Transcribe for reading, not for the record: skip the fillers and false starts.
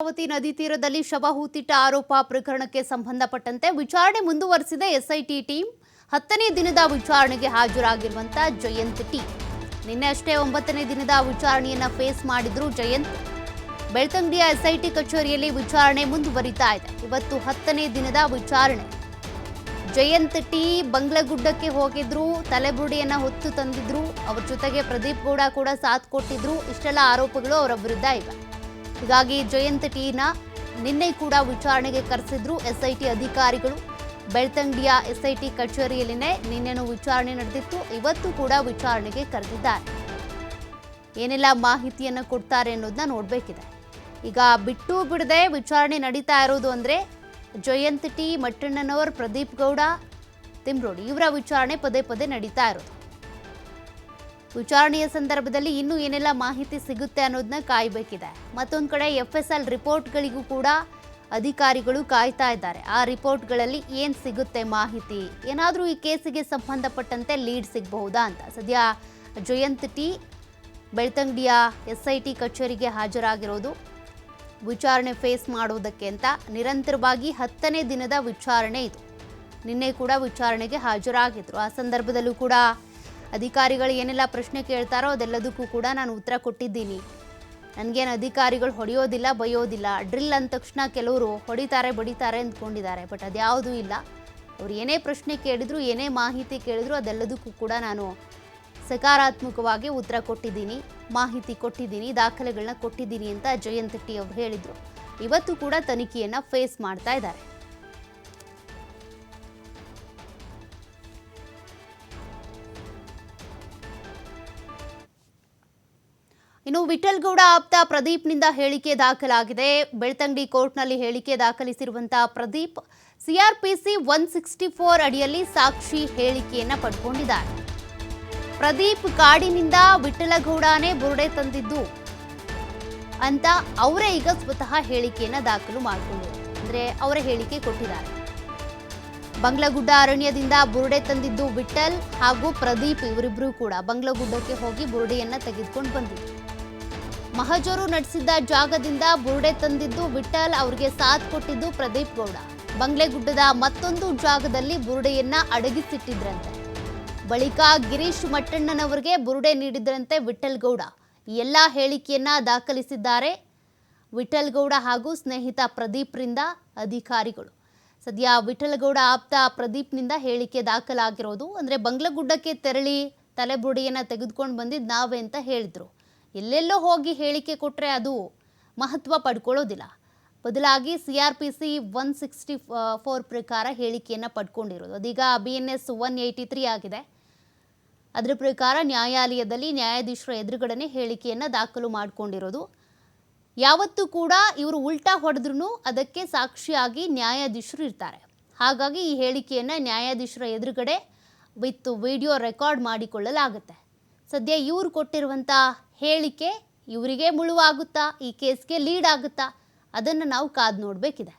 ನೇತ್ರಾವತಿ ನದಿ ತೀರದಲ್ಲಿ ಶವ ಹೂತಿಟ್ಟ ಆರೋಪ ಪ್ರಕರಣಕ್ಕೆ ಸಂಬಂಧಪಟ್ಟಂತೆ ವಿಚಾರಣೆ ಮುಂದುವರೆಸಿದ ಎಸ್ಐಟಿ ಟೀಮ್ 10ನೇ ದಿನದ ವಿಚಾರಣೆಗೆ ಹಾಜರಾಗಿರುವಂತ ಜಯಂತ್ ಟಿ ನಿನ್ನೆ ಅಷ್ಟೇ 9ನೇ ದಿನದ ವಿಚಾರಣೆಯನ್ನ ಫೇಸ್ ಮಾಡಿದ್ರು ಜಯಂತ್. ಬೆಳ್ತಂಗಡಿಯ ಎಸ್ಐಟಿ ಕಚೇರಿಯಲ್ಲಿ ವಿಚಾರಣೆ ಮುಂದುವರಿತಾ ಇದೆ. ಇವತ್ತು 10ನೇ ದಿನದ ವಿಚಾರಣೆ. ಜಯಂತ್ ಟಿ ಬಂಗ್ಲಗುಡ್ಡಕ್ಕೆ ಹೋಗಿದ್ರು, ತಲೆಬುರುಡೆಯನ್ನ ಹೊತ್ತು ತಂದಿದ್ರು, ಅವರ ಜೊತೆಗೆ ಪ್ರದೀಪ್ ಗೌಡ ಕೂಡ ಸಾಥ್ ಕೊಟ್ಟಿದ್ರು. ಇಷ್ಟೆಲ್ಲ ಆರೋಪಗಳು ಅವರ ವಿರುದ್ಧ ಇವೆ. ಹೀಗಾಗಿ ಜಯಂತ್ ಟಿನ ನಿನ್ನೆ ಕೂಡ ವಿಚಾರಣೆಗೆ ಕರೆಸಿದ್ರು ಎಸ್ಐಟಿ ಅಧಿಕಾರಿಗಳು. ಬೆಳ್ತಂಗಡಿಯ ಎಸ್ಐಟಿ ಕಚೇರಿಯಲ್ಲಿನೇ ನಿನ್ನೆನೂ ವಿಚಾರಣೆ ನಡೆದಿತ್ತು. ಇವತ್ತು ಕೂಡ ವಿಚಾರಣೆಗೆ ಕರೆದಿದ್ದಾರೆ. ಏನೆಲ್ಲ ಮಾಹಿತಿಯನ್ನು ಕೊಡ್ತಾರೆ ಅನ್ನೋದನ್ನ ನೋಡಬೇಕಿದೆ. ಈಗ ಬಿಟ್ಟು ಬಿಡದೆ ವಿಚಾರಣೆ ನಡೀತಾ ಇರೋದು ಅಂದರೆ ಜಯಂತ್ ಟಿ, ಮಟ್ಟಣ್ಣನವರ್, ಪ್ರದೀಪ್ ಗೌಡ, ತಿಮ್ರೋಡಿ ಇವರ ವಿಚಾರಣೆ ಪದೇ ಪದೇ ನಡೀತಾ ಇರೋದು. ವಿಚಾರಣೆಯ ಸಂದರ್ಭದಲ್ಲಿ ಇನ್ನೂ ಏನೆಲ್ಲ ಮಾಹಿತಿ ಸಿಗುತ್ತೆ ಅನ್ನೋದನ್ನ ಕಾಯಬೇಕಿದೆ. ಮತ್ತೊಂದು ಕಡೆ FSL ರಿಪೋರ್ಟ್ಗಳಿಗೂ ಕೂಡ ಅಧಿಕಾರಿಗಳು ಕಾಯ್ತಾ ಇದ್ದಾರೆ. ಆ ರಿಪೋರ್ಟ್ಗಳಲ್ಲಿ ಏನು ಸಿಗುತ್ತೆ ಮಾಹಿತಿ, ಏನಾದರೂ ಈ ಕೇಸಿಗೆ ಸಂಬಂಧಪಟ್ಟಂತೆ ಲೀಡ್ ಸಿಗಬಹುದಾ ಅಂತ. ಸದ್ಯ ಜಯಂತ್ ಟಿ ಬೆಳ್ತಂಗಡಿಯ SIT ಕಚೇರಿಗೆ ಹಾಜರಾಗಿರೋದು ವಿಚಾರಣೆ ಫೇಸ್ ಮಾಡೋದಕ್ಕೆ ಅಂತ. ನಿರಂತರವಾಗಿ 10ನೇ ದಿನದ ವಿಚಾರಣೆ ಇದು. ನಿನ್ನೆ ಕೂಡ ವಿಚಾರಣೆಗೆ ಹಾಜರಾಗಿದ್ರು. ಆ ಸಂದರ್ಭದಲ್ಲೂ ಕೂಡ ಅಧಿಕಾರಿಗಳು ಏನೆಲ್ಲ ಪ್ರಶ್ನೆ ಕೇಳ್ತಾರೋ ಅದೆಲ್ಲದಕ್ಕೂ ಕೂಡ ನಾನು ಉತ್ತರ ಕೊಟ್ಟಿದ್ದೀನಿ. ನನಗೇನು ಅಧಿಕಾರಿಗಳು ಹೊಡೆಯೋದಿಲ್ಲ, ಬೈಯೋದಿಲ್ಲ. ಡ್ರಿಲ್ ಅಂದ ತಕ್ಷಣ ಕೆಲವರು ಹೊಡಿತಾರೆ ಬಡಿತಾರೆ ಅಂದ್ಕೊಂಡಿದ್ದಾರೆ. ಬಟ್ ಅದ್ಯಾವುದೂ ಇಲ್ಲ. ಅವ್ರು ಏನೇ ಪ್ರಶ್ನೆ ಕೇಳಿದ್ರು, ಏನೇ ಮಾಹಿತಿ ಕೇಳಿದ್ರು ಅದೆಲ್ಲದಕ್ಕೂ ಕೂಡ ನಾನು ಸಕಾರಾತ್ಮಕವಾಗಿ ಉತ್ತರ ಕೊಟ್ಟಿದ್ದೀನಿ, ಮಾಹಿತಿ ಕೊಟ್ಟಿದ್ದೀನಿ, ದಾಖಲೆಗಳನ್ನ ಕೊಟ್ಟಿದ್ದೀನಿ ಅಂತ ಜಯಂತ್ ಟಿ ಅವರು ಹೇಳಿದರು. ಇವತ್ತು ಕೂಡ ತನಿಖೆಯನ್ನು ಫೇಸ್ ಮಾಡ್ತಾ ಇದ್ದಾರೆ. ಇನ್ನು ವಿಠಲ್ ಗೌಡ ಆಪ್ತ ಪ್ರದೀಪ್ನಿಂದ ಹೇಳಿಕೆ ದಾಖಲಾಗಿದೆ. ಬೆಳ್ತಂಗಡಿ ಕೋರ್ಟ್ನಲ್ಲಿ ಹೇಳಿಕೆ ದಾಖಲಿಸಿರುವಂತಹ ಪ್ರದೀಪ್ CRPC 164 ಅಡಿಯಲ್ಲಿ ಸಾಕ್ಷಿ ಹೇಳಿಕೆಯನ್ನ ಪಡ್ಕೊಂಡಿದ್ದಾರೆ. ಪ್ರದೀಪ್ ಕಾಡಿನಿಂದ ವಿಠಲಗೌಡನೇ ಬುರುಡೆ ತಂದಿದ್ದು ಅಂತ ಅವರೇ ಈಗ ಸ್ವತಃ ಹೇಳಿಕೆಯನ್ನ ದಾಖಲು ಮಾಡಿಕೊಂಡಿದ್ದಾರೆ. ಅಂದ್ರೆ ಅವರ ಹೇಳಿಕೆ ಕೊಟ್ಟಿದ್ದಾರೆ. ಬಂಗ್ಲಗುಡ್ಡ ಅರಣ್ಯದಿಂದ ಬುರುಡೆ ತಂದಿದ್ದು ವಿಠಲ್ ಹಾಗೂ ಪ್ರದೀಪ್, ಇವರಿಬ್ರು ಕೂಡ ಬಂಗ್ಲಗುಡ್ಡಕ್ಕೆ ಹೋಗಿ ಬುರುಡೆಯನ್ನ ತೆಗೆದುಕೊಂಡು ಬಂದಿದ್ರು. ಮಹಜರು ನಡೆಸಿದ್ದ ಜಾಗದಿಂದ ಬುರುಡೆ ತಂದಿದ್ದು ವಿಠಲ್, ಅವರಿಗೆ ಸಾಥ್ ಕೊಟ್ಟಿದ್ದು ಪ್ರದೀಪ್ ಗೌಡ. ಬಂಗ್ಲೆಗುಡ್ಡದ ಮತ್ತೊಂದು ಜಾಗದಲ್ಲಿ ಬುರುಡೆಯನ್ನ ಅಡಗಿಸಿಟ್ಟಿದ್ರಂತೆ. ಬಳಿಕ ಗಿರೀಶ್ ಮಟ್ಟಣ್ಣನವರಿಗೆ ಬುರುಡೆ ನೀಡಿದ್ರಂತೆ ವಿಠಲ್ ಗೌಡ. ಈ ಎಲ್ಲ ಹೇಳಿಕೆಯನ್ನ ದಾಖಲಿಸಿದ್ದಾರೆ ವಿಠಲ್ ಗೌಡ ಹಾಗೂ ಸ್ನೇಹಿತ ಪ್ರದೀಪ್ರಿಂದ ಅಧಿಕಾರಿಗಳು. ಸದ್ಯ ವಿಠಲ್ ಗೌಡ ಆಪ್ತ ಪ್ರದೀಪ್ನಿಂದ ಹೇಳಿಕೆ ದಾಖಲಾಗಿರೋದು. ಅಂದರೆ ಬಂಗ್ಲಗುಡ್ಡಕ್ಕೆ ತೆರಳಿ ತಲೆಬುರುಡೆಯನ್ನ ತೆಗೆದುಕೊಂಡು ಬಂದಿದ್ದು ನಾವೇ ಅಂತ ಹೇಳಿದ್ರು. ಎಲ್ಲೆಲ್ಲೋ ಹೋಗಿ ಹೇಳಿಕೆ ಕೊಟ್ಟರೆ ಅದು ಮಹತ್ವ ಪಡ್ಕೊಳ್ಳೋದಿಲ್ಲ. ಬದಲಾಗಿ CRPC 164 ಪ್ರಕಾರ ಹೇಳಿಕೆಯನ್ನು ಪಡ್ಕೊಂಡಿರೋದು. ಅದೀಗ BNS 183 ಆಗಿದೆ. ಅದರ ಪ್ರಕಾರ ನ್ಯಾಯಾಲಯದಲ್ಲಿ ನ್ಯಾಯಾಧೀಶರ ಎದುರುಗಡೆ ಹೇಳಿಕೆಯನ್ನು ದಾಖಲು ಮಾಡಿಕೊಂಡಿರೋದು. ಯಾವತ್ತೂ ಕೂಡ ಇವರು ಉಲ್ಟಾ ಹೊಡೆದ್ರೂ ಅದಕ್ಕೆ ಸಾಕ್ಷಿಯಾಗಿ ನ್ಯಾಯಾಧೀಶರು ಇರ್ತಾರೆ. ಹಾಗಾಗಿ ಈ ಹೇಳಿಕೆಯನ್ನು ನ್ಯಾಯಾಧೀಶರ ಎದುರುಗಡೆ ವಿತ್ ವಿಡಿಯೋ ರೆಕಾರ್ಡ್ ಮಾಡಿಕೊಳ್ಳಲಾಗುತ್ತೆ. ಸದ್ಯ ಇವರು ಕೊಟ್ಟಿರುವಂಥ ಹೇಳಿಕೆ ಇವರಿಗೆ ಮುಳುವಾಗುತ್ತಾ, ಈ ಕೇಸ್ಗೆ ಲೀಡ್ ಆಗುತ್ತಾ, ಅದನ್ನು ನಾವು ಕಾದು ನೋಡಬೇಕಿದೆ.